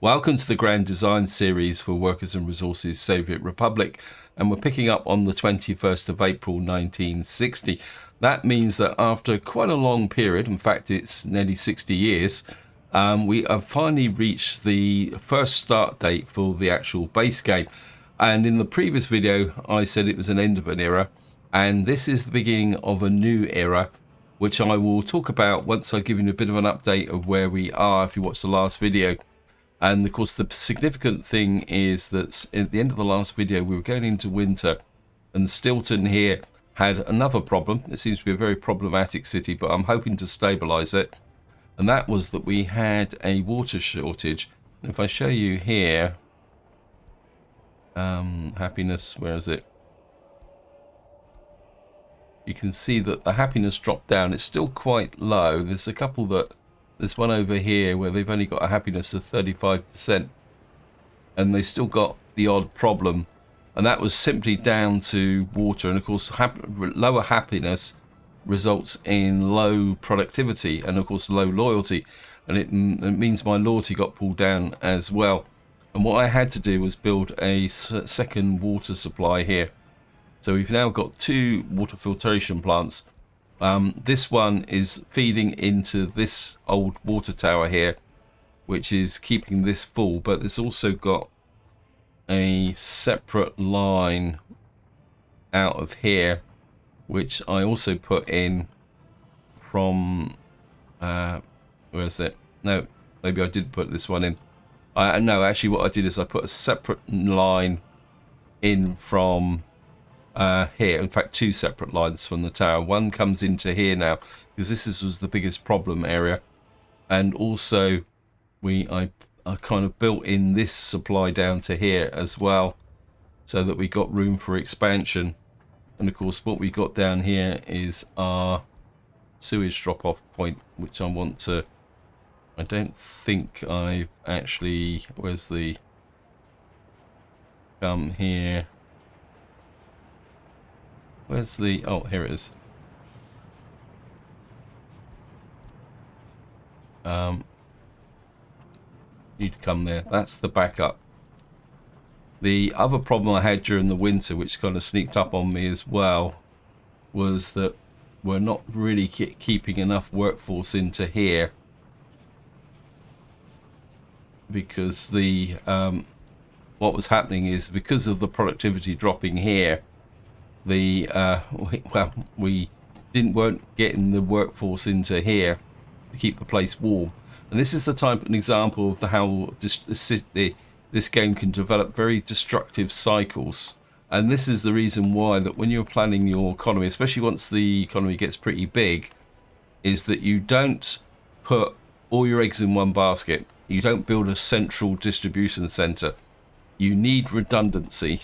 Welcome to the Grand Design Series for Workers and Resources Soviet Republic, and we're picking up on the 21st of April 1960. That means that after quite a long period, in fact it's nearly 60 years, we have finally reached the first start date for the actual base game. And in the previous video I said it was an end of an era, and this is the beginning of a new era, which I will talk about once I give you a bit of an update of where we are if you watched the last video. And of course the significant thing is that at the end of the last video we were going into winter, and Stilton here had another problem. It seems to be a very problematic city, but I'm hoping to stabilize it. And that was that we had a water shortage. And if I show you here, happiness, where is it? You can see that the happiness dropped down. It's still quite low. There's a couple that, there's one over here where they've only got a happiness of 35%, and they still got the odd problem, and that was simply down to water. And of course lower happiness results in low productivity and of course low loyalty, and it means my loyalty got pulled down as well. And what I had to do was build a second water supply here. So we've now got two water filtration plants. This one is feeding into this old water tower here, which is keeping this full, but it's also got a separate line out of here, which I also put in from where is it? No, maybe I did put this one in. No, actually what I did is I put a separate line in from here. In fact, two separate lines from the tower. One comes into here now because this was the biggest problem area, and also I kind of built in this supply down to here as well, so that we got room for expansion. And of course what we got down here is our sewage drop-off point, which I want to, I don't think I've actually, where's the, come here, where's the, oh here it is. You'd come there, that's the backup. The other problem I had during the winter, which kind of sneaked up on me as well, was that we're not really keeping enough workforce into here, because the what was happening is because of the productivity dropping here, the we weren't getting the workforce into here to keep the place warm. And this is the type of an example of how this game can develop very destructive cycles. And this is the reason why that when you're planning your economy, especially once the economy gets pretty big, is that you don't put all your eggs in one basket. You don't build a central distribution center. You need redundancy,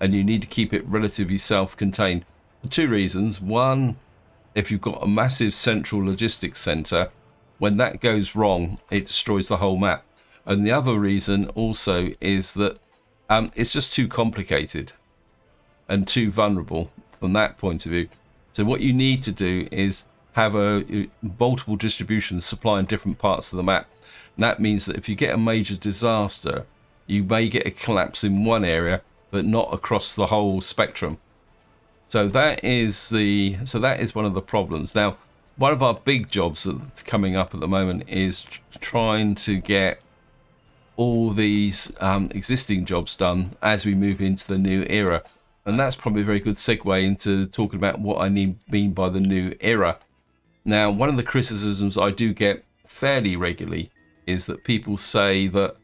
and you need to keep it relatively self-contained for two reasons. One, if you've got a massive central logistics center, when that goes wrong, it destroys the whole map. And the other reason also is that it's just too complicated and too vulnerable from that point of view. So what you need to do is have a multiple distribution supply in different parts of the map. And that means that if you get a major disaster, you may get a collapse in one area, but not across the whole spectrum. So that is one of the problems. Now, one of our big jobs that's coming up at the moment is trying to get all these existing jobs done as we move into the new era. And that's probably a very good segue into talking about what I mean by the new era. Now, one of the criticisms I do get fairly regularly is that people say that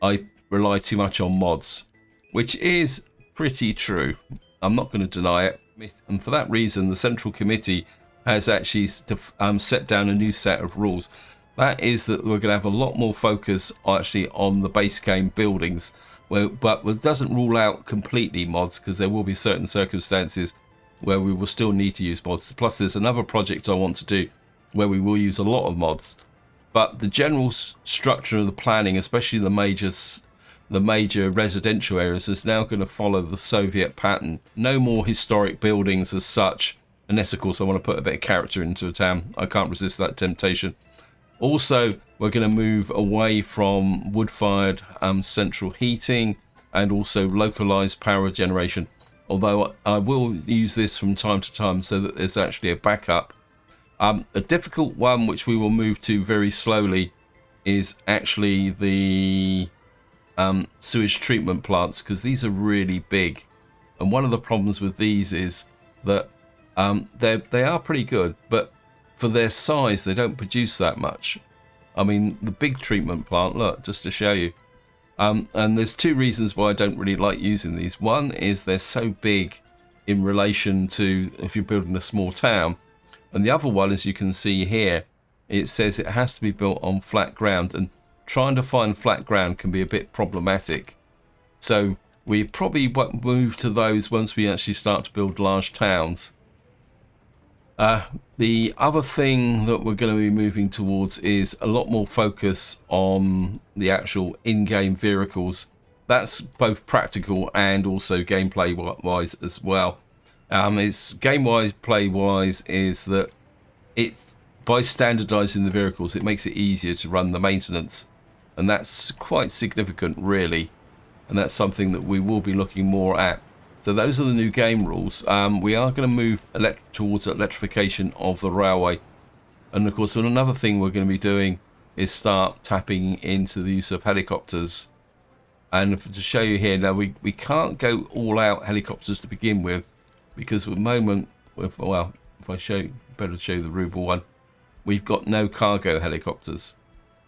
I rely too much on mods, which is pretty true. I'm not going to deny it. And for that reason, the Central Committee has actually set down a new set of rules. That is that we're going to have a lot more focus actually on the base game buildings, but it doesn't rule out completely mods, because there will be certain circumstances where we will still need to use mods. Plus there's another project I want to do where we will use a lot of mods. But the general structure of the planning, especially the major residential areas, is now going to follow the Soviet pattern. No more historic buildings as such, unless of course I want to put a bit of character into a town. I can't resist that temptation. Also, we're going to move away from wood-fired central heating and also localized power generation. Although I will use this from time to time so that there's actually a backup. A difficult one which we will move to very slowly is actually the sewage treatment plants, because these are really big. And one of the problems with these is that they are pretty good, but for their size, they don't produce that much. I mean, the big treatment plant, look, just to show you. And there's two reasons why I don't really like using these. One is they're so big in relation to if you're building a small town. And the other one, as you can see here, it says it has to be built on flat ground, and trying to find flat ground can be a bit problematic. So we probably won't move to those once we actually start to build large towns. The other thing that we're going to be moving towards is a lot more focus on the actual in-game vehicles. That's both practical and also gameplay wise as well. It's game-wise, play-wise, is that it's by standardizing the vehicles, it makes it easier to run the maintenance, and that's quite significant, really. And that's something that we will be looking more at. So those are the new game rules. We are going to move towards electrification of the railway, and of course, another thing we're going to be doing is start tapping into the use of helicopters. And to show you here now, we can't go all out helicopters to begin with, because at the moment, well, if I better show the Ruble one, we've got no cargo helicopters.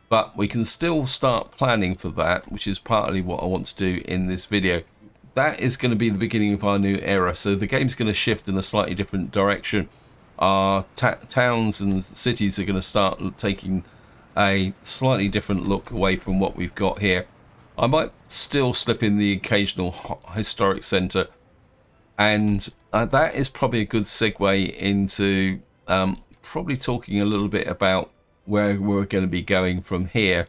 But we can still start planning for that, which is partly what I want to do in this video. That is going to be the beginning of our new era. So the game's going to shift in a slightly different direction. Our towns and cities are going to start taking a slightly different look away from what we've got here. I might still slip in the occasional historic centre, and that is probably a good segue into probably talking a little bit about where we're going to be going from here,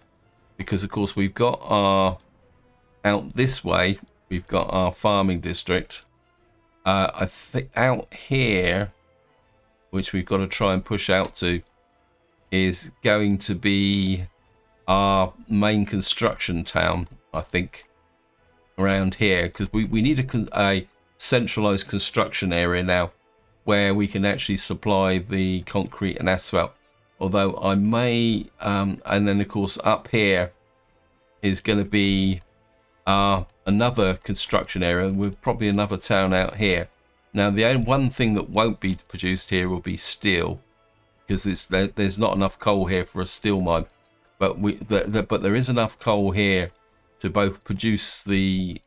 because of course we've got our out this way, we've got our farming district. I think out here, which we've got to try and push out to, is going to be our main construction town, I think, around here, because we need a centralized construction area now where we can actually supply the concrete and asphalt. Although I may, and then of course up here is going to be another construction area with probably another town out here. Now the only one thing that won't be produced here will be steel, because there's not enough coal here for a steel mine. But there is enough coal here to both produce the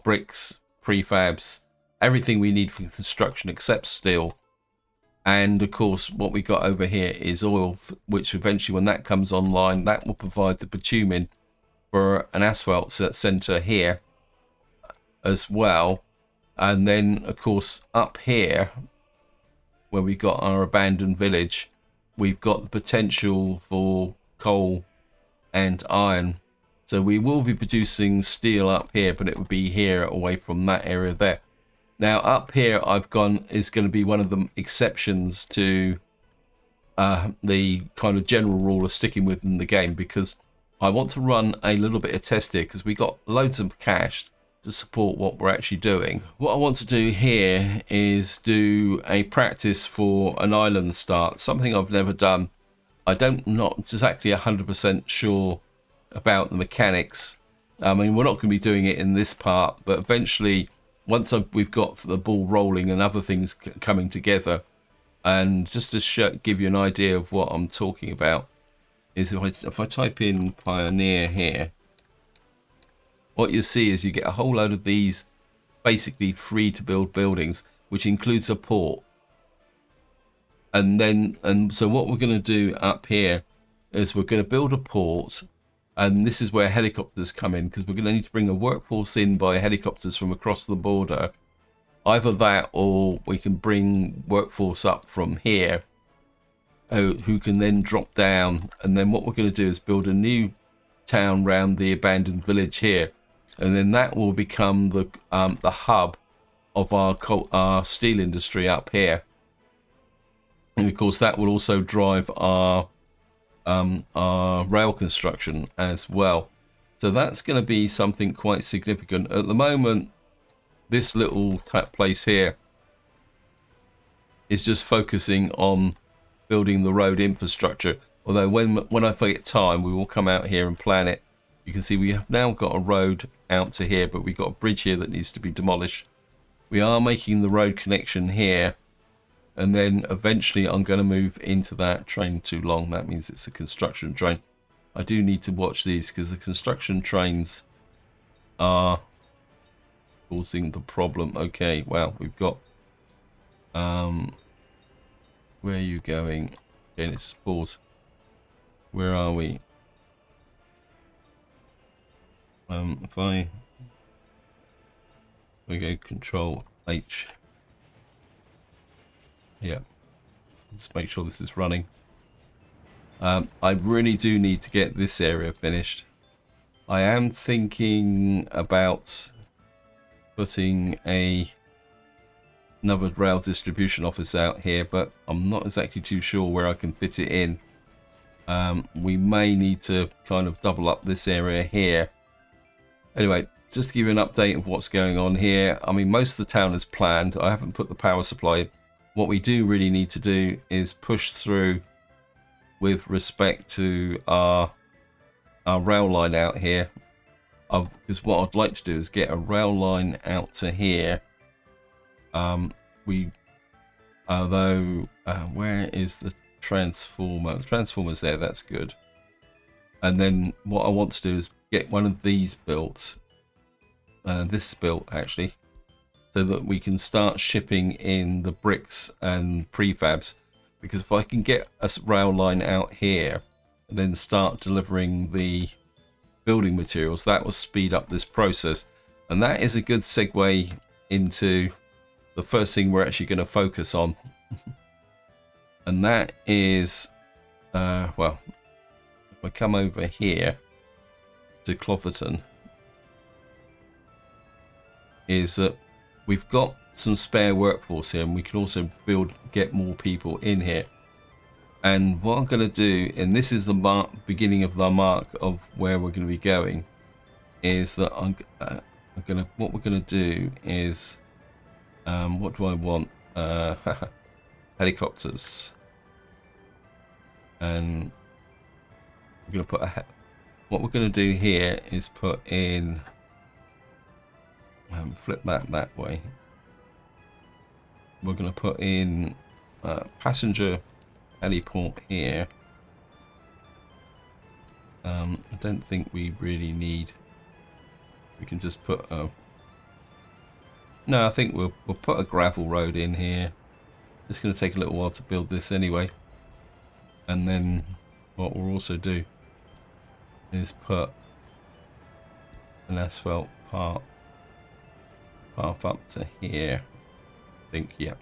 bricks, prefabs, everything we need for construction except steel. And of course, what we got over here is oil, which eventually, when that comes online, that will provide the bitumen for an asphalt centre here as well. And then, of course, up here, where we've got our abandoned village, we've got the potential for coal and iron. So we will be producing steel up here, but it would be here away from that area there. Now up here I've gone is going to be one of the exceptions to the kind of general rule of sticking within the game, because I want to run a little bit of test here, because we got loads of cash to support what we're actually doing. What I want to do here is do a practice for an island start, something I've never done. Not exactly 100% sure about the mechanics. I mean, we're not going to be doing it in this part, but eventually, once we've got the ball rolling and other things coming together, and just to give you an idea of what I'm talking about, is if I type in Pioneer here, what you see is you get a whole load of these basically free to build buildings, which includes a port. And so what we're going to do up here is we're going to build a port, and this is where helicopters come in, because we're going to need to bring a workforce in by helicopters from across the border. Either that, or we can bring workforce up from here, who can then drop down. And then what we're going to do is build a new town around the abandoned village here, and then that will become the hub of our steel industry up here. And of course that will also drive our our rail construction as well. So that's going to be something quite significant. At the moment, this little place here is just focusing on building the road infrastructure. Although when I get time, we will come out here and plan it. You can see we have now got a road out to here, but we've got a bridge here that needs to be demolished. We are making the road connection here, and then eventually I'm going to move into that train too long. That means it's a construction train. I do need to watch these because the construction trains are causing the problem. Okay, well, we've got where are you going? Okay, let's pause. Where are we? If we go Control H. Yeah, let's make sure this is running. I really do need to get this area finished. I am thinking about putting another rail distribution office out here, but I'm not exactly too sure where I can fit it in. We may need to kind of double up this area here. Anyway, just to give you an update of what's going on here. I mean, most of the town is planned. I haven't put the power supply in. What we do really need to do is push through with respect to our rail line out here. Because what I'd like to do is get a rail line out to here. Where is the transformer? The transformer's there, that's good. And then what I want to do is get one of these built. This built actually, so that we can start shipping in the bricks and prefabs. Because if I can get a rail line out here and then start delivering the building materials, that will speed up this process. And that is a good segue into the first thing we're actually going to focus on. And that is, well, if I come over here to Clotherton, is that we've got some spare workforce here, and we can also get more people in here. And what I'm going to do, and this is the beginning of the mark of where we're going to be going, is that what we're going to do is, what do I want? Helicopters. And we're going to put what we're going to do here is put in, flip that way. We're going to put in passenger heliport here. I don't think we really need. We can just put a. No, I think we'll put a gravel road in here. It's going to take a little while to build this anyway. And then what we'll also do is put an asphalt path up to here. I think, yeah.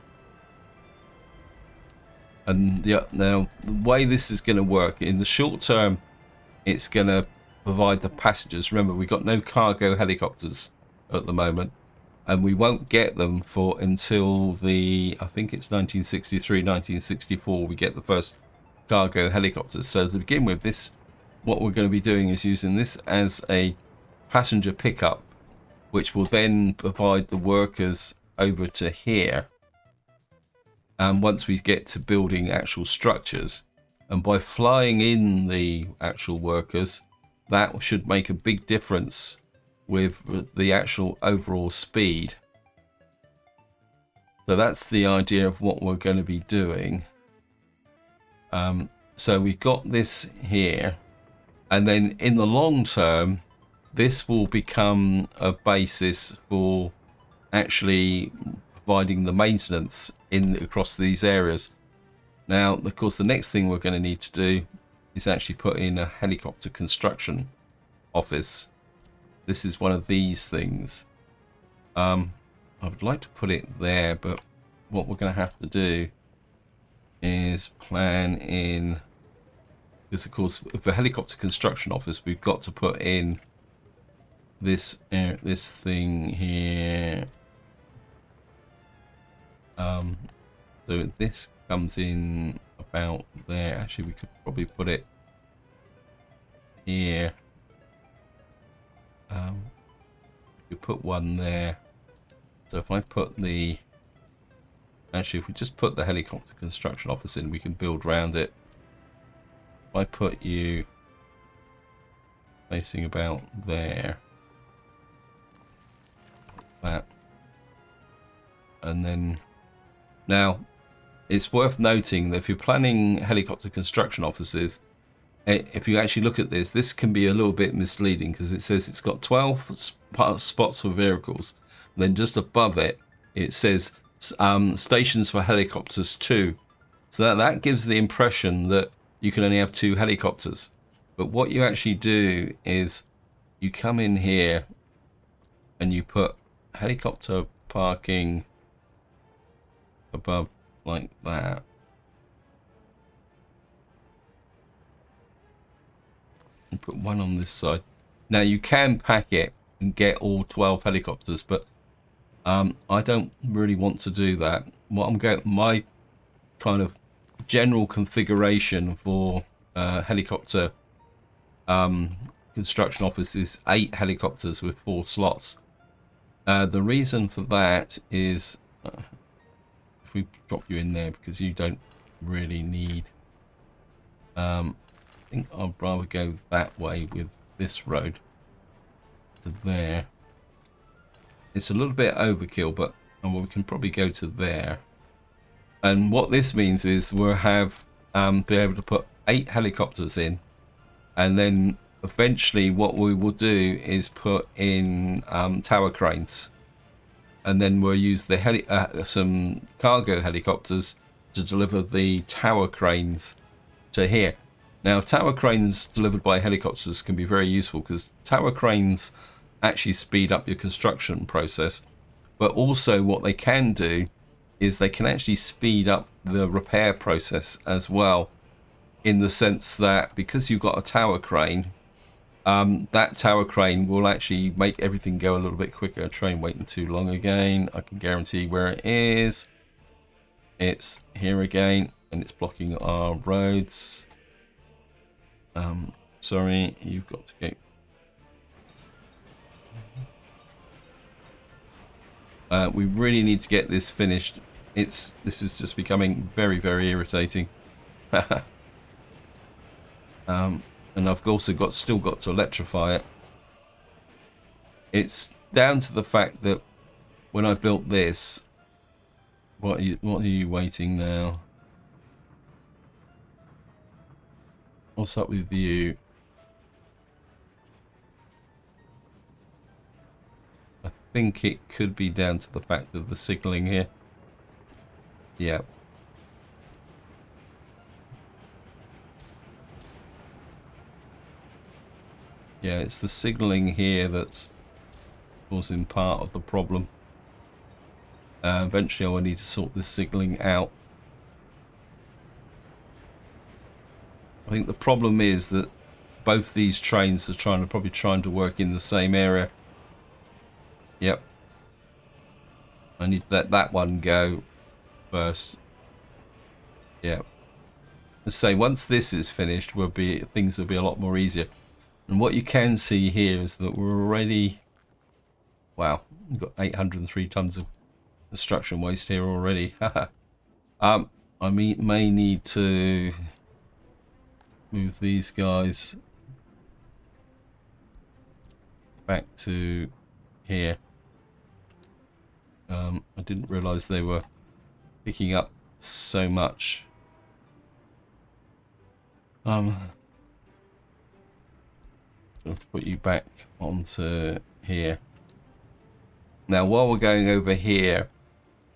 And yeah, now the way this is going to work in the short term, it's going to provide the passengers. Remember, we've got no cargo helicopters at the moment, and we won't get them for until I think it's 1963, 1964 we get the first cargo helicopters. So to begin with, this, what we're going to be doing is using this as a passenger pickup, which will then provide the workers over to here. And once we get to building actual structures, and by flying in the actual workers, that should make a big difference with the actual overall speed. So that's the idea of what we're going to be doing. So we've got this here, and then in the long term, this will become a basis for actually providing the maintenance across these areas. Now, of course, the next thing we're going to need to do is actually put in a helicopter construction office. This is one of these things. I would like to put it there, but what we're going to have to do is plan in, because of course, for helicopter construction office, we've got to put in this thing here. So this comes in about there. Actually, we could probably put it here. You put one there. So if I put the... Actually, if we just put the helicopter construction office in, we can build around it. If I put you facing about there. That. And then... Now, it's worth noting that if you're planning helicopter construction offices, if you actually look at this, this can be a little bit misleading because it says it's got 12 spots for vehicles. Then just above it, it says stations for helicopters 2. So that gives the impression that you can only have 2 helicopters. But what you actually do is you come in here and you put helicopter parking above like that. And put one on this side. Now you can pack it and get all 12 helicopters, but I don't really want to do that. What I'm going, my kind of general configuration for helicopter construction office is 8 helicopters with 4 slots. The reason for that is if we drop you in there because you don't really need. I think I'd rather go that way with this road to there. It's a little bit overkill, but well, we can probably go to there. And what this means is we'll have be able to put 8 helicopters in, and then eventually what we will do is put in tower cranes, and then we'll use the some cargo helicopters to deliver the tower cranes to here. Now, tower cranes delivered by helicopters can be very useful because tower cranes actually speed up your construction process, but also what they can do is they can actually speed up the repair process as well, in the sense that because you've got a tower crane, that tower crane will actually make everything go a little bit quicker. Train waiting too long again. I can guarantee where it is. It's here again, and it's blocking our roads. Sorry, you've got to go. We really need to get this finished. This is just becoming very, very irritating. And I've also still got to electrify it. It's down to the fact that when I built this, what are you waiting now? What's up with you? I think it could be down to the fact of the signaling here. Yeah. Yeah, it's the signaling here that's causing part of the problem. Eventually I will need to sort this signaling out. I think the problem is that both these trains are probably trying to work in the same area. Yep. I need to let that one go first. Yep. Let's say once this is finished, things will be a lot more easier. And what you can see here is that we're already, wow, we've got 803 tons of construction waste here already. I may need to move these guys back to here. I didn't realize they were picking up so much. I'll have to put you back onto here. Now, while we're going over here,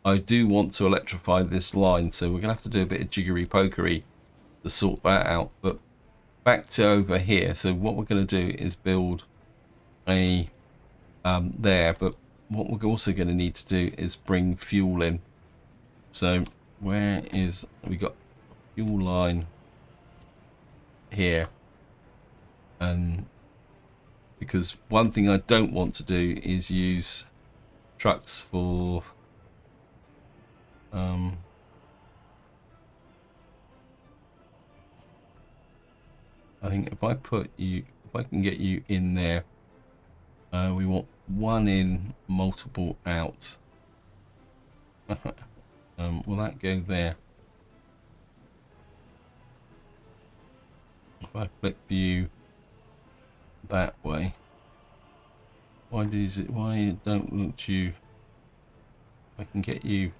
I do want to electrify this line, so we're gonna have to do a bit of jiggery pokery to sort that out. But back to over here. So what we're going to do is build a there, but what we're also going to need to do is bring fuel in. So where is, we got fuel line here, and because one thing I don't want to do is use trucks for I think if I put you if I can get you in there, we want one in, multiple out. Will that go there? If I flip you that way, why don't want you? I can get you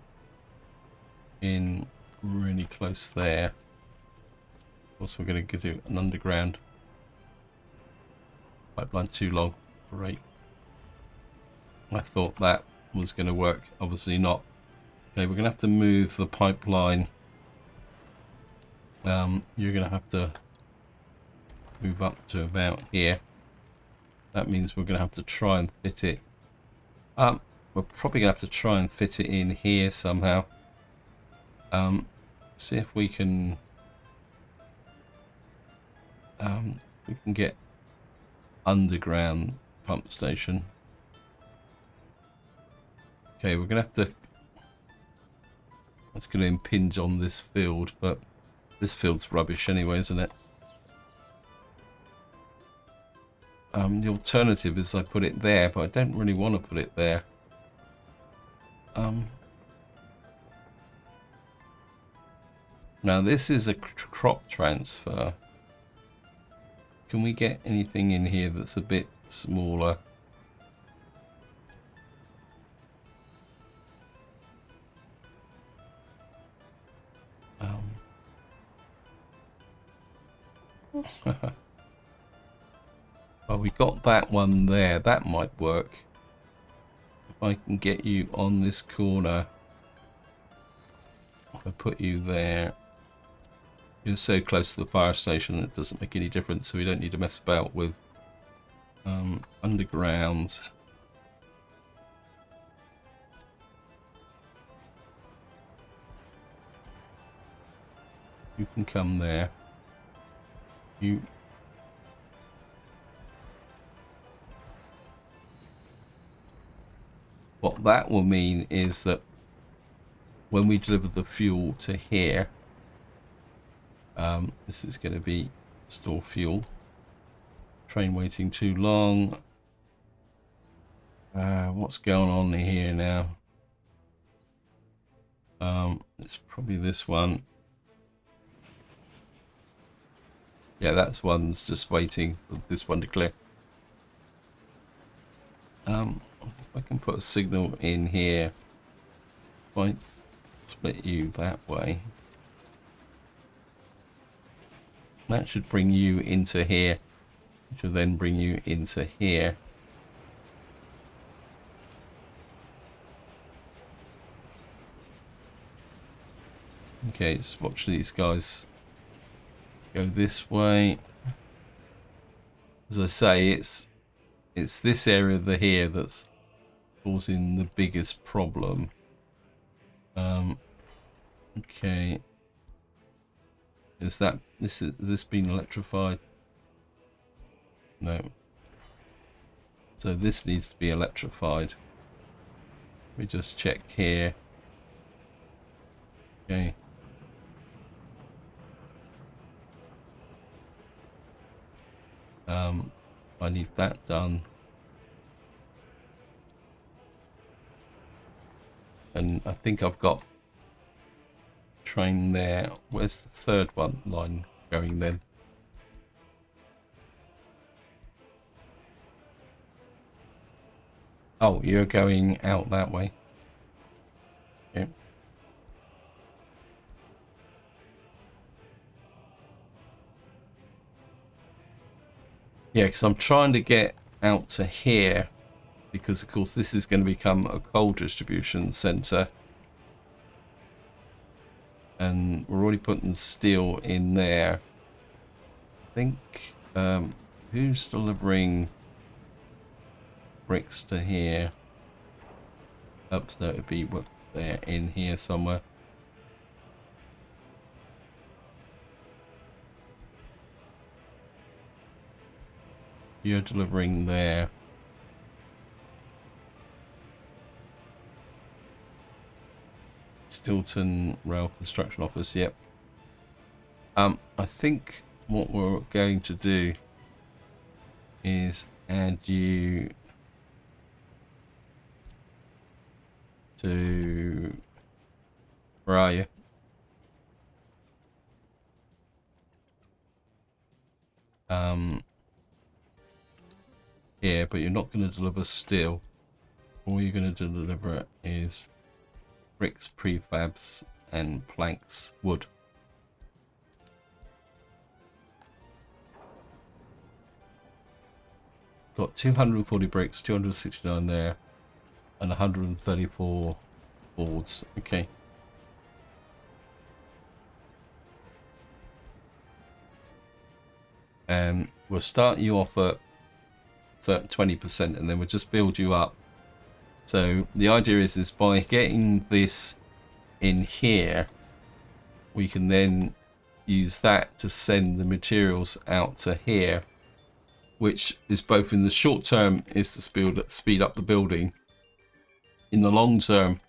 in really close there. Of course, we're going to do an underground pipeline too long. Great. I thought that was going to work. Obviously not. Okay, we're going to have to move the pipeline. You're going to have to move up to about here. That means we're going to have to try and fit it. We're probably going to have to try and fit it in here somehow. See if we can get underground pump station. Okay, we're gonna have to. That's going to impinge on this field, but this field's rubbish anyway, isn't it? The alternative is I put it there, but I don't really want to put it there. Now this is a crop transfer. Can we get anything in here that's a bit smaller? Well, we got that one there. That might work. If I can get you on this corner. If I put you there. You're so close to the fire station it doesn't make any difference, so we don't need to mess about with underground. You can come there. You. What that will mean is that when we deliver the fuel to here, this is going to be store fuel. Train waiting too long. What's going on here now? It's probably this one. Yeah, that's one's just waiting for this one to clear. If I can put a signal in here, if I split you that way, that should bring you into here, which will then bring you into here. Okay, just watch these guys go this way. As I say, it's this area here that's causing the biggest problem. Okay. Is this been electrified? No. So this needs to be electrified. We just check here. Okay. I need that done. And I think I've got train there. Where's the third one line going then? Oh, you're going out that way. Okay. Yeah, because I'm trying to get out to here, because of course this is going to become a coal distribution center, and we're already putting steel in there. I think who's delivering bricks to here? Up there would be what they're in here somewhere. You're delivering there. Stilton Rail Construction Office, yep. I think what we're going to do is add you to, where are you? Here, but you're not going to deliver steel. All you're going to deliver is bricks, prefabs, and planks, wood. Got 240 bricks, 269 there, and 134 boards. Okay. And we'll start you off at 20%, and then we'll just build you up. So the idea is by getting this in here, we can then use that to send the materials out to here, which is both in the short term is to speed up the building. In the long term,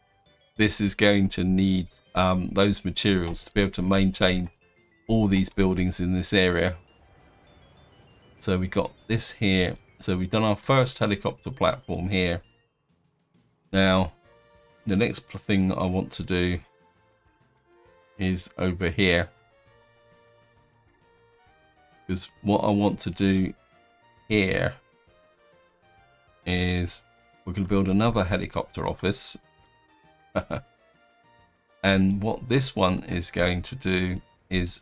this is going to need those materials to be able to maintain all these buildings in this area. So we got this here. So we've done our first helicopter platform here. Now, the next thing I want to do is over here. Because what I want to do here is we're going to build another helicopter office. And what this one is going to do is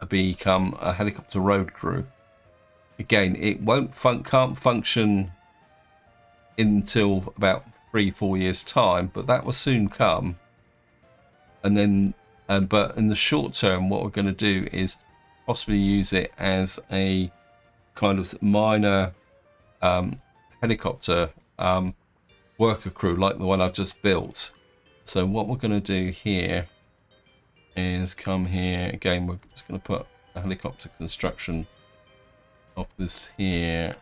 become a helicopter road crew. Again, it can't function until about 3-4 years time, but that will soon come. And then, but in the short term, what we're going to do is possibly use it as a kind of minor helicopter worker crew, like the one I've just built. So what we're going to do here is come here again. We're just going to put a helicopter construction office here.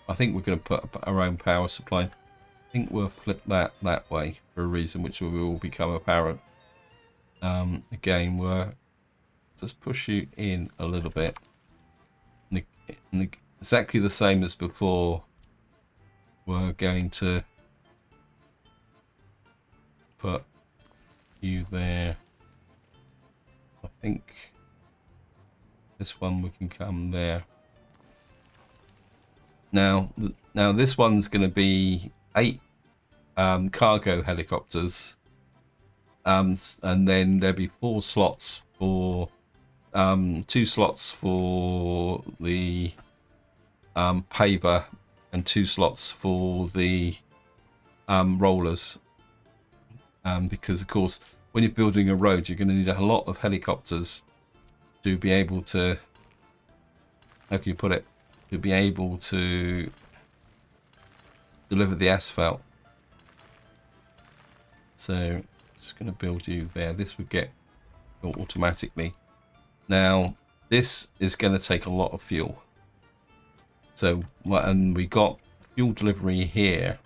I think we're going to put our own power supply. I think we'll flip that way for a reason which will become apparent. Again, we'll just push you in a little bit. Exactly the same as before. We're going to put you there. I think this one we can come there. Now this one's going to be 8 cargo helicopters, and then there'll be 4 slots for 2 slots for the paver and 2 slots for the rollers. Because of course, when you're building a road, you're going to need a lot of helicopters to be able to, how can you put it, to be able to deliver the asphalt. So just going to build you there. This would get built automatically. Now this is going to take a lot of fuel. So and we got fuel delivery here.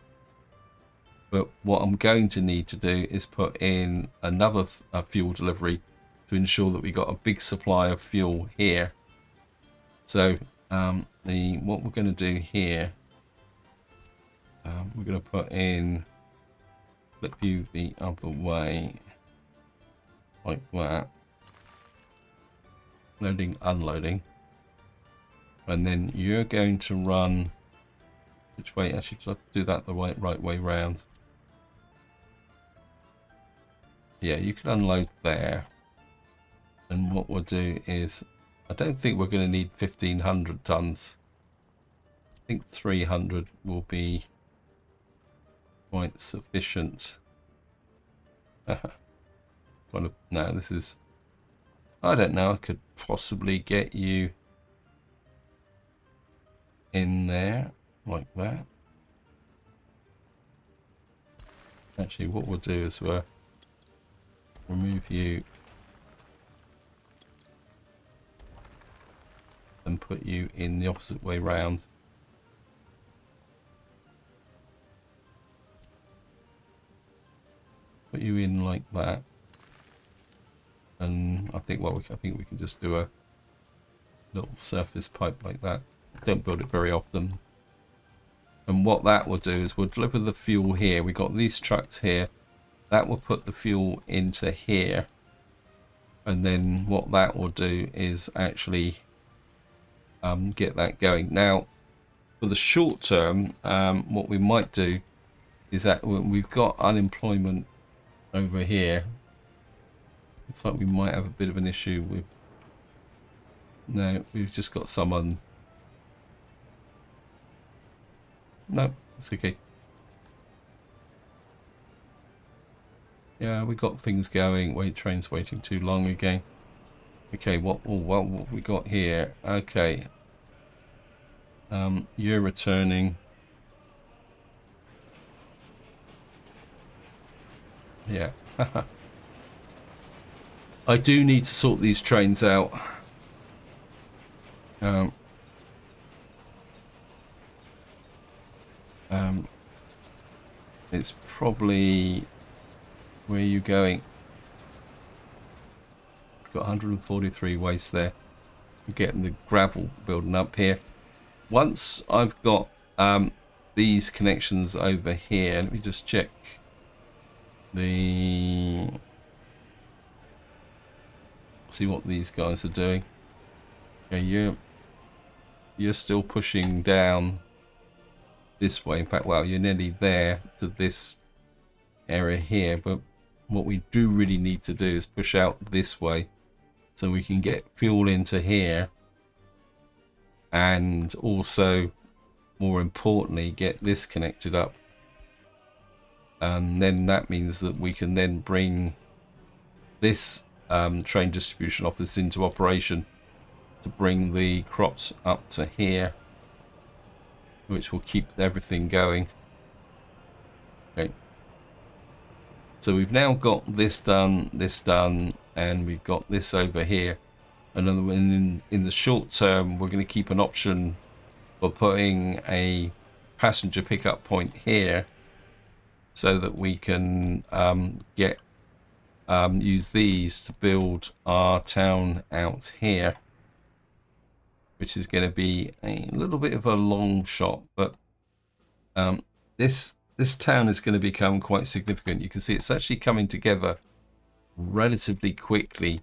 But what I'm going to need to do is put in another fuel delivery to ensure that we got a big supply of fuel here. So what we're going to do here, we're going to put in, flip you the other way, like that. Loading, unloading. And then you're going to run, which way? Actually, do I do that the right way round? Yeah, you can unload there. And what we'll do is, I don't think we're going to need 1,500 tons. I think 300 will be quite sufficient. Kind of, no, this is, I don't know, I could possibly get you in there like that. Actually, what we'll do is we'll remove you and put you in the opposite way round. Put you in like that, and I think we can just do a little surface pipe like that. Don't build it very often. And what that will do is we'll deliver the fuel here. We got these trucks here. That will put the fuel into here. And then what that will do is actually get that going. Now, for the short term, what we might do is that we've got unemployment over here. It's like we might have a bit of an issue with... No, we've just got someone... No, it's okay. Yeah, we got things going. Wait, train's waiting too long again. Okay, what we got here? Okay. You're returning. Yeah. I do need to sort these trains out. It's probably... Where are you going? Got 143 waste there. We're getting the gravel building up here. Once I've got these connections over here, let me just check the... See what these guys are doing. Okay, you're still pushing down this way. In fact, well, you're nearly there to this area here, but what we do really need to do is push out this way so we can get fuel into here, and also, more importantly, get this connected up. And then that means that we can then bring this train distribution office into operation to bring the crops up to here, which will keep everything going. Okay. So we've now got this done, and we've got this over here. And in the short term, we're going to keep an option for putting a passenger pickup point here, so that we can use these to build our town out here, which is going to be a little bit of a long shot, but this town is going to become quite significant. You can see it's actually coming together relatively quickly.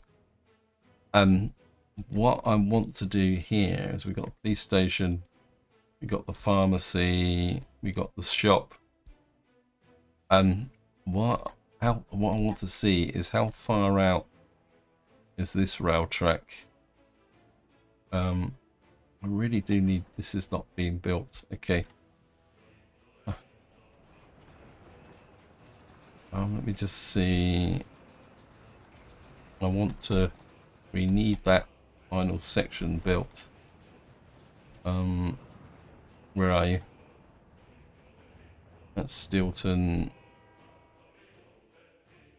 What I want to do here is we've got the police station, we've got the pharmacy, we've got the shop. What I want to see is how far out is this rail track. I really do need... This is not being built. Okay. Let me just see. We need that final section built. Where are you? That's Stilton.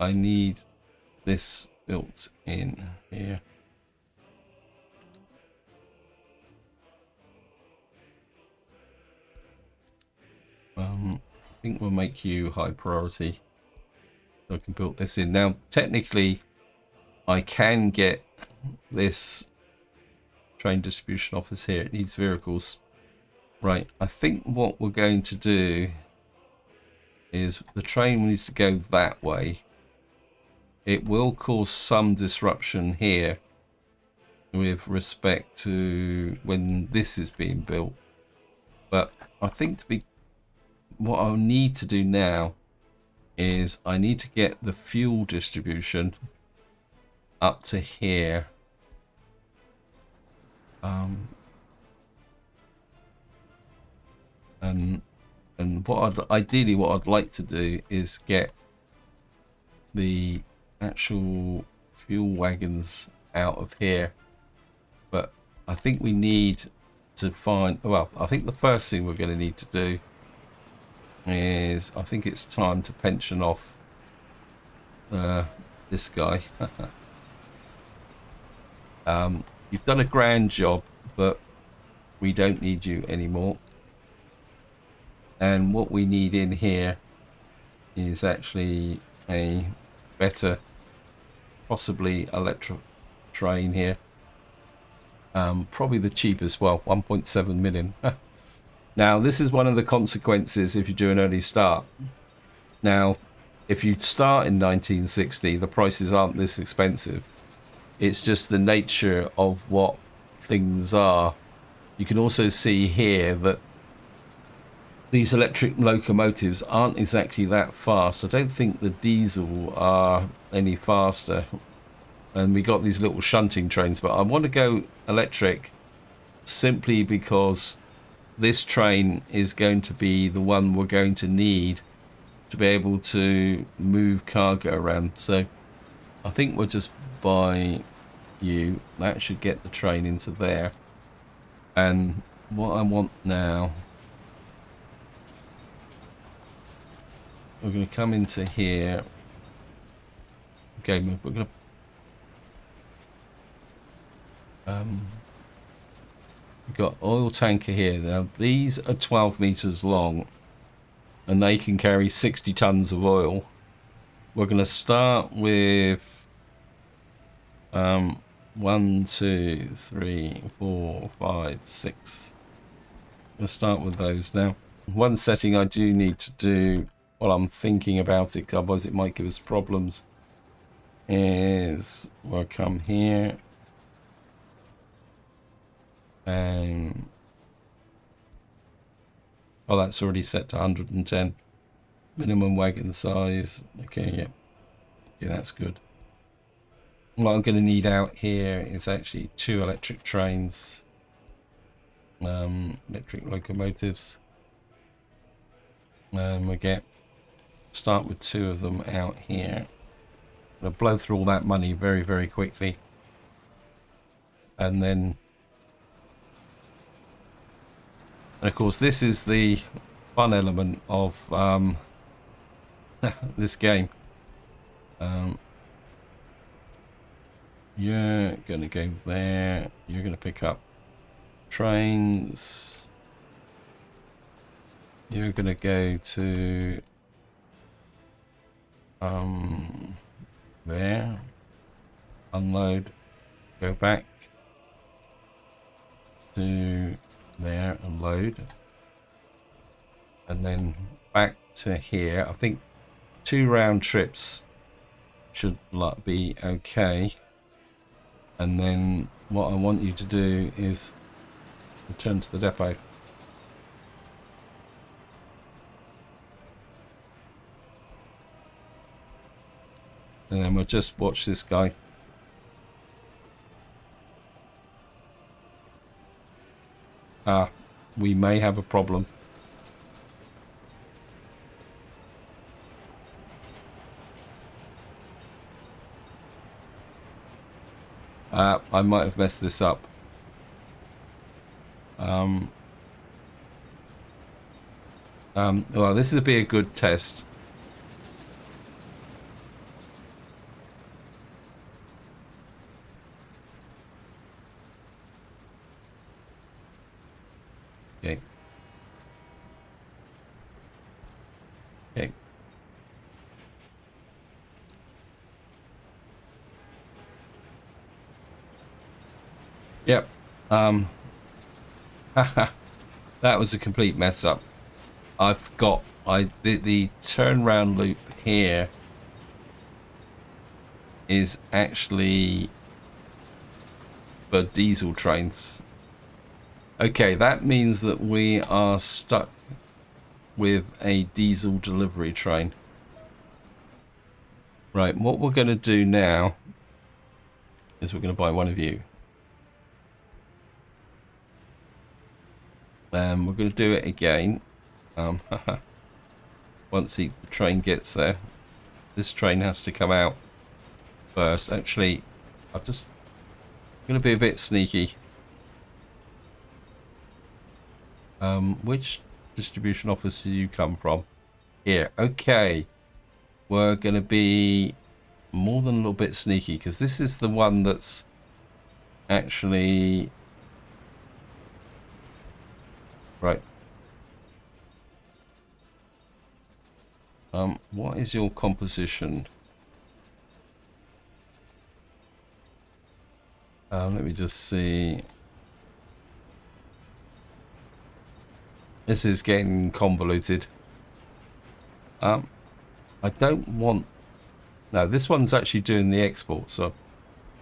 I need this built in here. I think we'll make you high priority. So I can build this in. Now, technically, I can get this train distribution office here. It needs vehicles. Right, I think what we're going to do is the train needs to go that way. It will cause some disruption here with respect to when this is being built. But I think what I'll need to do now is I need to get the fuel distribution up to here. And ideally what I'd like to do is get the actual fuel wagons out of here. But I think we need to find... Well, I think the first thing we're going to need to do is... I think it's time to pension off this guy. You've done a grand job, but we don't need you anymore. And what we need in here is actually a better, possibly electric train here. Probably the cheapest, well, 1.7 million. Now, this is one of the consequences if you do an early start. Now, if you start in 1960, the prices aren't this expensive. It's just the nature of what things are. You can also see here that these electric locomotives aren't exactly that fast. I don't think the diesel are any faster. And we got these little shunting trains, but I want to go electric simply because this train is going to be the one we're going to need to be able to move cargo around. So I think we'll just buy you. That should get the train into there. And what I want now, we're going to come into here. Okay, we're going to we've got oil tanker here. Now these are 12 meters long and they can carry 60 tons of oil. We're going to start with 1, 2, 3, 4, 5, 6. We'll start with those now. One setting I do need to do while I'm thinking about it, otherwise it might give us problems, is we'll come here and oh, that's already set to 110. Minimum wagon size. Okay, yeah. Yeah, that's good. What I'm going to need out here is actually 2 electric trains, electric locomotives. We start with 2 of them out here. I'm going to blow through all that money very, very quickly. And then, and of course, this is the fun element of this game. You're going to go there. You're going to pick up trains. You're going to go to there. Unload. Go back to there and load. And then back to here. I think 2 round trips should be okay. And then what I want you to do is return to the depot. And then we'll just watch this guy. We may have a problem. I might have messed this up. Well, this would be a good test. Okay. Okay. Yep. That was a complete mess up. I've got the turnaround loop here is actually for diesel trains. Okay, that means that we are stuck with a diesel delivery train. Right, what we're going to do now is we're going to buy one of you. We're going to do it again. Once the train gets there, this train has to come out first. Actually, I'm going to be a bit sneaky. Which distribution office do you come from? Here. Okay. We're going to be more than a little bit sneaky because this is the one that's actually right. What is your composition? Let me just see. This is getting convoluted. I don't want... No, this one's actually doing the export, so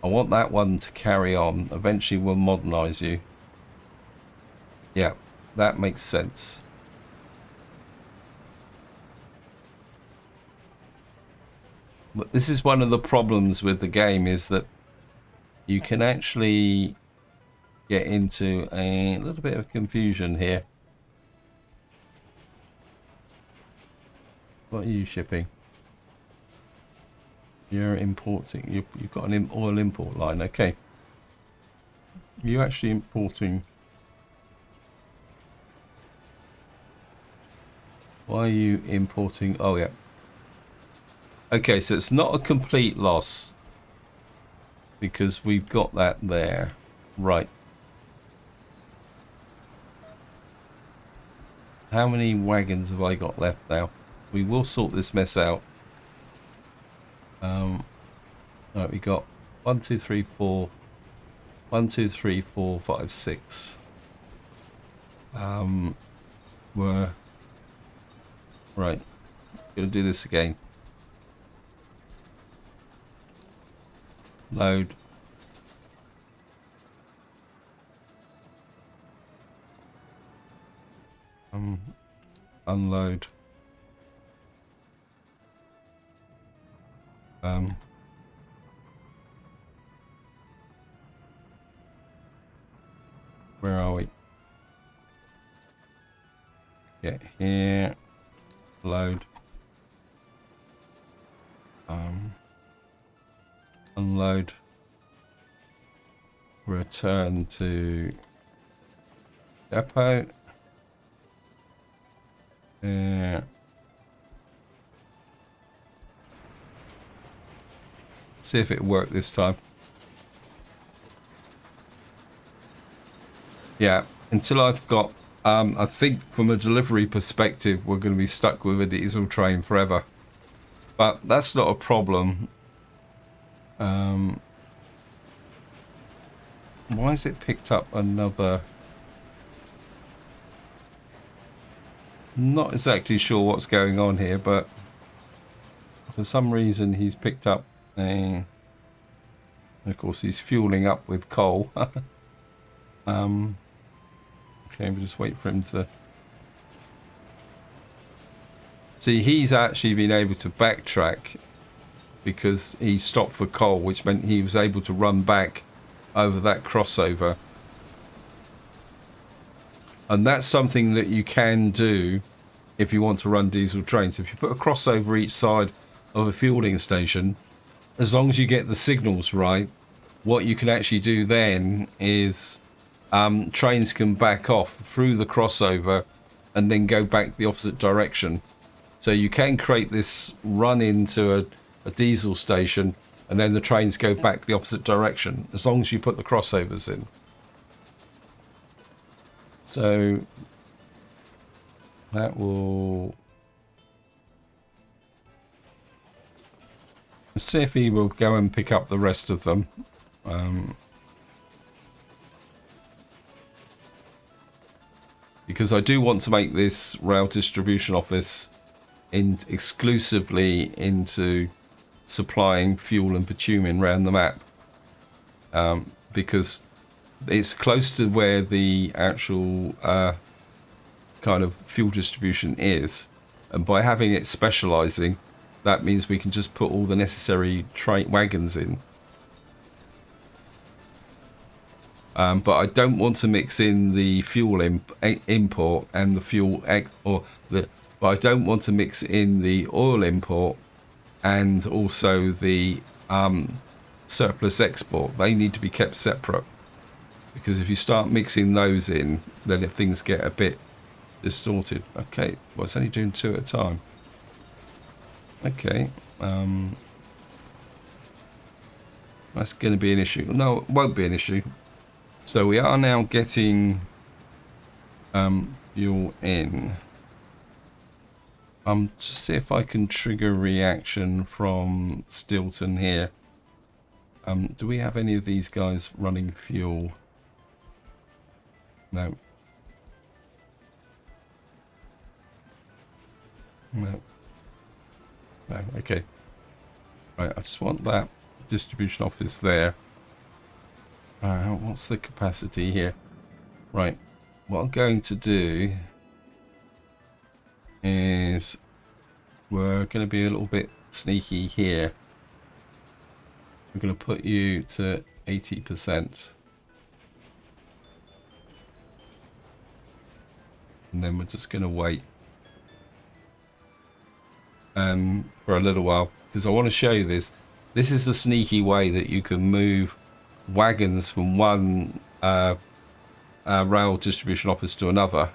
I want that one to carry on. Eventually we'll modernize you. Yeah, that makes sense. But this is one of the problems with the game, is that you can actually get into a little bit of confusion here. What are you shipping? You're importing. You've got an oil import line. Okay. You're actually importing. Why are you importing? Oh, yeah. Okay, so it's not a complete loss because we've got that there. Right. How many wagons have I got left now? We will sort this mess out. Right, we got 1, 2, 3, 4. 1, 2, 3, 4, 5, 6. We're right. Gonna do this again. Load. Unload. Where are we? Get here. Load. Unload. Return to depot. See if it worked this time. Yeah, until I've got, I think from a delivery perspective, we're going to be stuck with a diesel train forever. But that's not a problem. Why has it picked up another? Not exactly sure what's going on here, but for some reason he's picked up a... Of course, he's fueling up with coal. Okay, we'll just wait for him to... See, he's actually been able to backtrack because he stopped for coal, which meant he was able to run back over that crossover. And that's something that you can do if you want to run diesel trains. If you put a crossover each side of a fueling station, as long as you get the signals right, what you can actually do then is trains can back off through the crossover and then go back the opposite direction. So you can create this run into a diesel station and then the trains go back the opposite direction, as long as you put the crossovers in. So that will... Let's see if he will go and pick up the rest of them. Because I do want to make this rail distribution office exclusively into supplying fuel and bitumen around the map. Because it's close to where the actual kind of fuel distribution is. And by having it specialising, that means we can just put all the necessary wagons in. But I don't want to mix in the fuel import and the fuel but I don't want to mix in the oil import and also the surplus export. They need to be kept separate, because if you start mixing those in, then things get a bit distorted. Okay, well, it's only doing 2 at a time. Okay, that's going to be an issue. No, it won't be an issue. So we are now getting fuel in. Just see if I can trigger a reaction from Stilton here. Do we have any of these guys running fuel? No. No. No. Okay. Right. I just want that distribution office there. What's the capacity here? Right. What I'm going to do is we're going to be a little bit sneaky here. We're going to put you to 80%. And then we're just going to wait for a little while, because I want to show you this. This is the sneaky way that you can move wagons from one rail distribution office to another.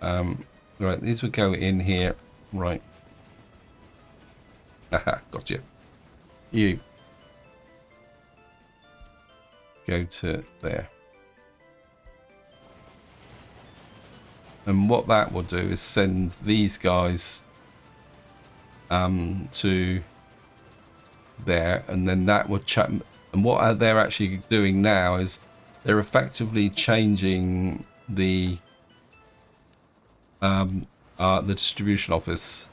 Right, these would go in here. Right. Haha, gotcha. You go to there. And what that will do is send these guys to there, and then that would and what they're actually doing now is they're effectively changing the distribution office.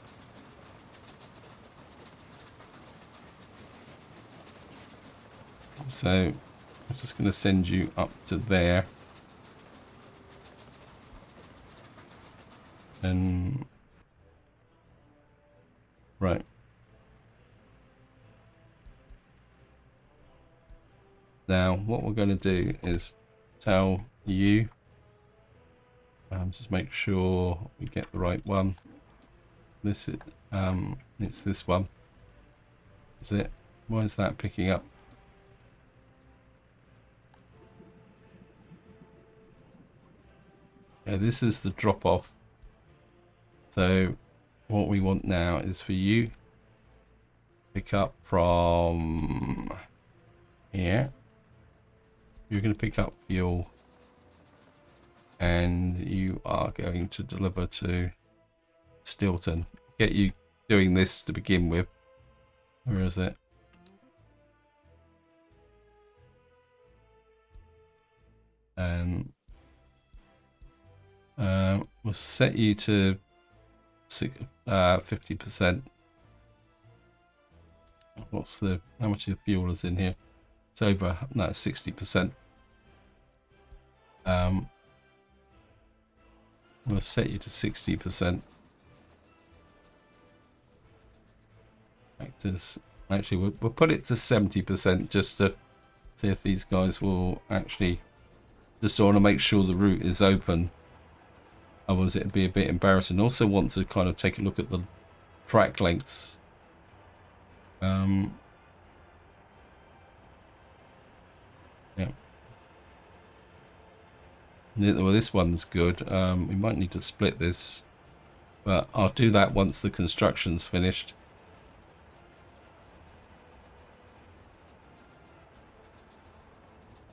So I'm just going to send you up to there. And right. Now what we're going to do is tell you, just make sure we get the right one. This is it's this one. Is it? Why is that picking up? Yeah, this is the drop off. So what we want now is for you to pick up from here. You're going to pick up fuel, and you are going to deliver to Stilton. Get you doing this to begin with. Where is it? And we'll set you to 50%. What's the, how much of the fuel is in here? It's over, no, 60%. We'll set you to 60%. Actually, we'll put it to 70% just to see if these guys will actually, just want to make sure the route is open. Otherwise it'd be a bit embarrassing. Also want to kind of take a look at the track lengths. Yeah. Well, this one's good. We might need to split this, but I'll do that once the construction's finished.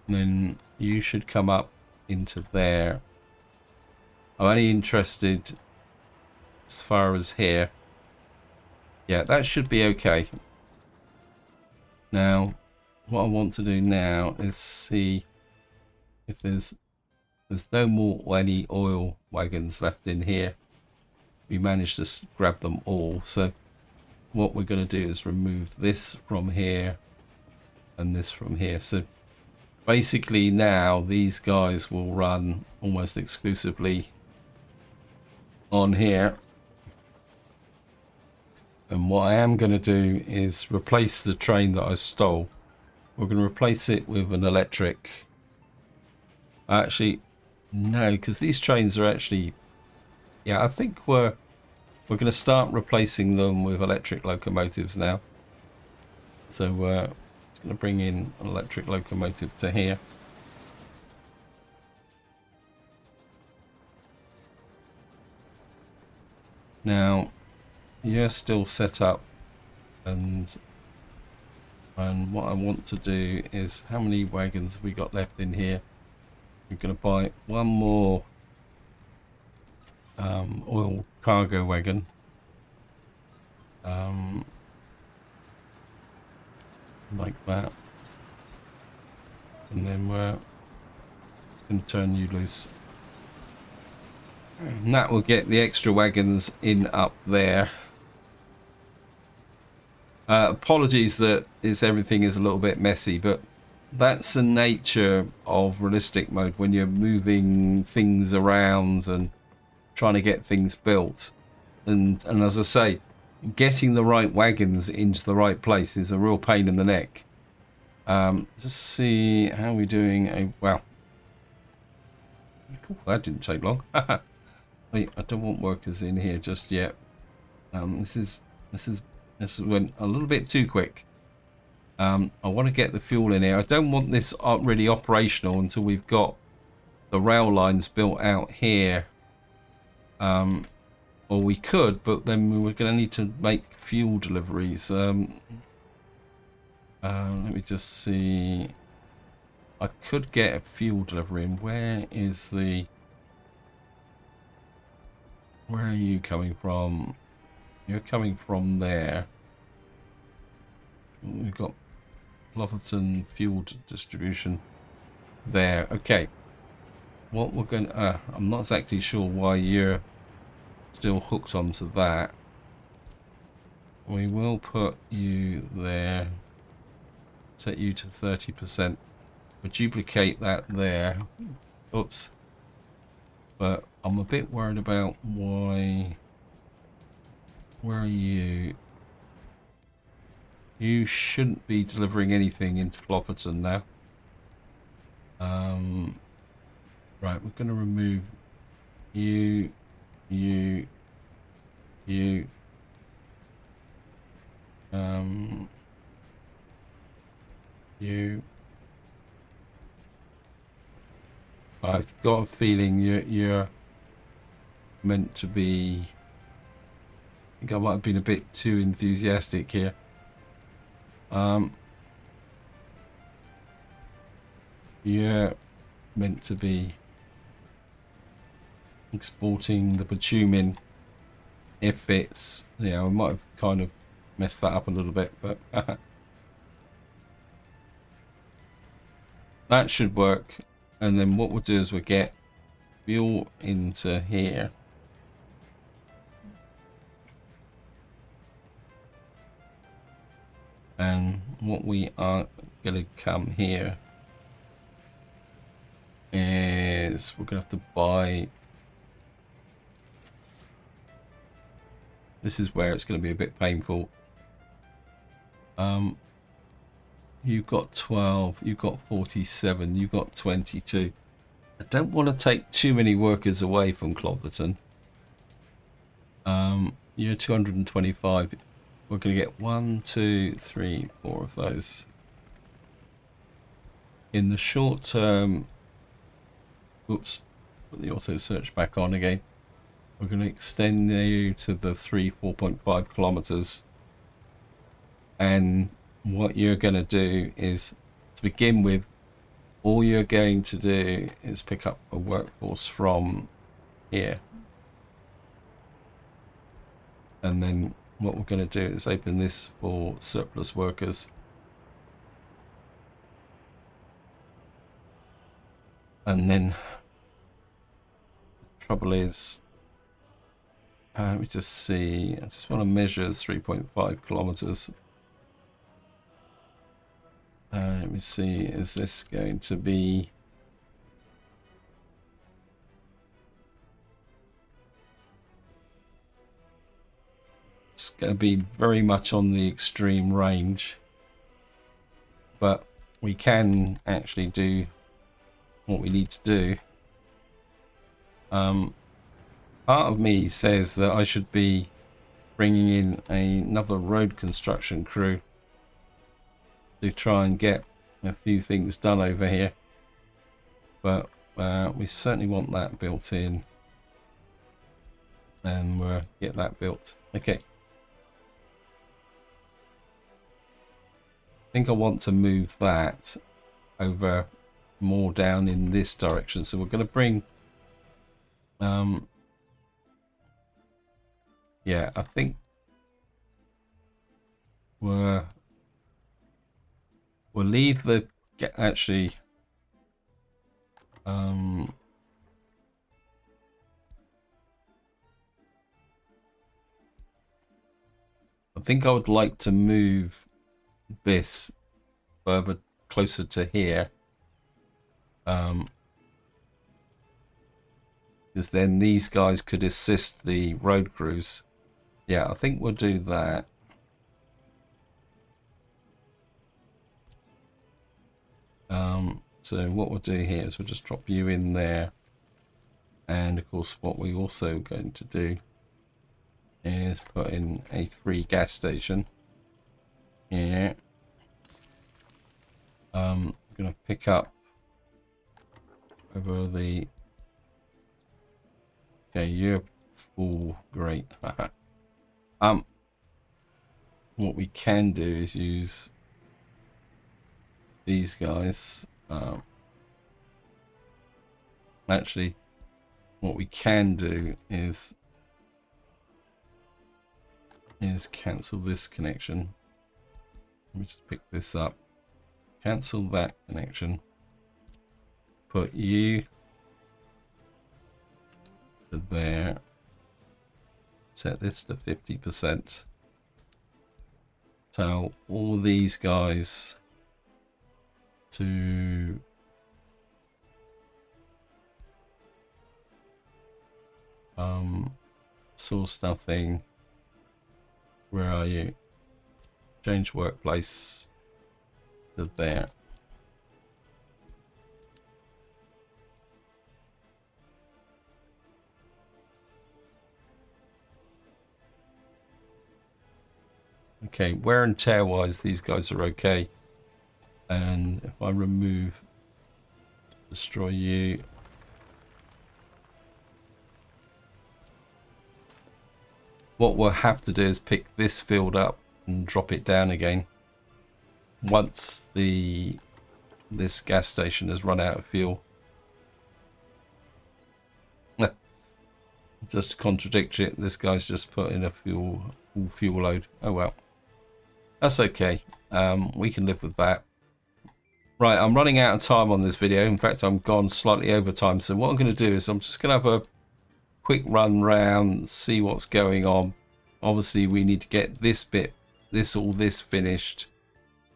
And then you should come up into there. I'm only interested as far as here. Yeah, that should be okay. Now, what I want to do now is see if there's no more any oil wagons left in here. We managed to grab them all. So what we're going to do is remove this from here and this from here. So basically now these guys will run almost exclusively on here. And what I am going to do is replace the train that I stole. We're going to replace it with an electric. Actually, no, because these trains are actually, yeah, I think we're going to start replacing them with electric locomotives now. So we're going to bring in an electric locomotive to here. Now, you're still set up, and what I want to do is, how many wagons have we got left in here? We're going to buy one more oil cargo wagon. Like that. And then we're just going to turn you loose. And that will get the extra wagons in up there. Apologies that everything is a little bit messy, but that's the nature of realistic mode when you're moving things around and trying to get things built. And as I say, getting the right wagons into the right place is a real pain in the neck. Just see how we're doing. Wow, that didn't take long. Wait, I don't want workers in here just yet. This went a little bit too quick. I want to get the fuel in here. I don't want this really operational until we've got the rail lines built out here. Or we could, but then we were going to need to make fuel deliveries. Let me just see. I could get a fuel delivery in. Where is the... Where are you coming from? You're coming from there. We've got Clotherton fuel distribution there. Okay. What we're going to... I'm not exactly sure why you're still hooked onto that. We will put you there. Set you to 30%. We'll duplicate that there. Oops. But I'm a bit worried about why... Where are you? You shouldn't be delivering anything into Clopperton now. Right, we're going to remove you, you, you. You. I've got a feeling you're meant to be... I think I might have been a bit too enthusiastic here. You're meant to be exporting the bitumen if it's... Yeah, I might have kind of messed that up a little bit, but... that should work. And then what we'll do is we'll get fuel into here. And what we are going to come here is we're going to have to buy... This is where it's going to be a bit painful. You've got 12, you've got 47, you've got 22. I don't want to take too many workers away from Clotherton. You're 225. We're going to get 1, 2, 3, 4 of those. In the short term, oops, put the auto search back on again. We're going to extend you to the 4.5 kilometers. And what you're going to do is, to begin with, all you're going to do is pick up a workforce from here. And then what we're going to do is open this for surplus workers. And then the trouble is, let me just see, I just want to measure 3.5 kilometers. Let me see, is this going to be... It's going to be very much on the extreme range. But we can actually do what we need to do. Part of me says that I should be bringing in another road construction crew to try and get a few things done over here, but we certainly want that built in, and we'll get that built. Okay, I think I want to move that over more down in this direction, so we're going to bring yeah, I think we'll leave the actually I think I would like to move this further closer to here. Because then these guys could assist the road crews. Yeah, I think we'll do that. So what we'll do here is we'll just drop you in there. And of course what we're also going to do is put in a free gas station here. I'm going to pick up over the... Okay, you're full. Great. What we can do is use these guys. Actually, what we can do is cancel this connection. Let me just pick this up. Cancel that connection. Put you to there. Set this to 50%. Tell all these guys to source nothing. Where are you? Change workplace to there. Okay, wear and tear wise, these guys are okay. And if I remove, destroy you. What we'll have to do is pick this field up and drop it down again. Once this gas station has run out of fuel. Just to contradict it, this guy's just put in a full fuel load. Oh well. That's okay. We can live with that. Right, I'm running out of time on this video. In fact, I'm gone slightly over time. So what I'm going to do is I'm just going to have a quick run round, see what's going on. Obviously, we need to get this bit, all this finished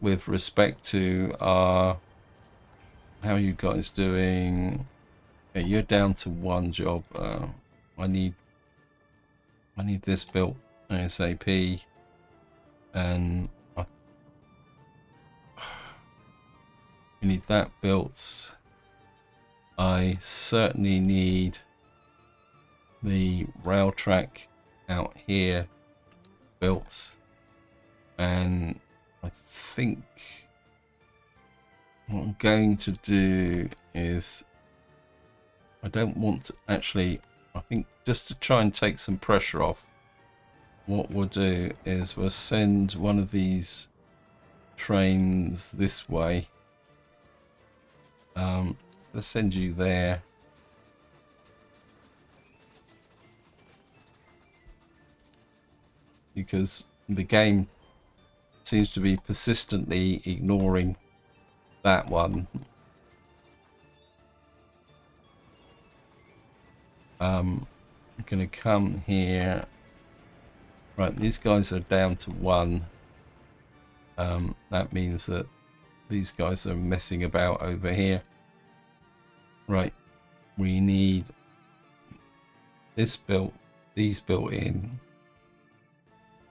with respect to our... How are you guys doing? Okay, you're down to one job. I need this built ASAP, and we need that built. I certainly need the rail track out here built, and I think what I'm going to do is I don't want to actually, I think just to try and take some pressure off, what we'll do is we'll send one of these trains this way. Let's send you there. Because the game seems to be persistently ignoring that one. I'm gonna come here. Right, these guys are down to one. That means that these guys are messing about over here. Right, we need this built, these built in,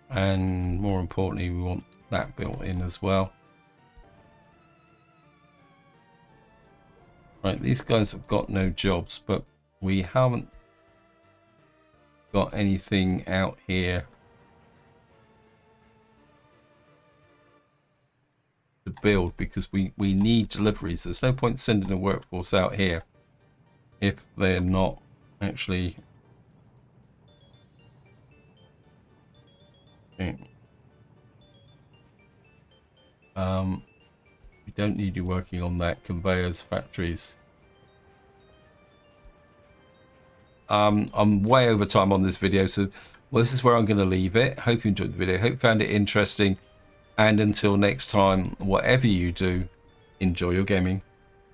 and more importantly, we want that built in as well. Right, these guys have got no jobs, but we haven't got anything out here to build because we need deliveries. There's no point sending a workforce out here if they're not actually... Okay. We don't need you working on that. Conveyors, factories. I'm way over time on this video, so well, this is where I'm going to leave it. Hope you enjoyed the video. Hope you found it interesting. And until next time, whatever you do, enjoy your gaming.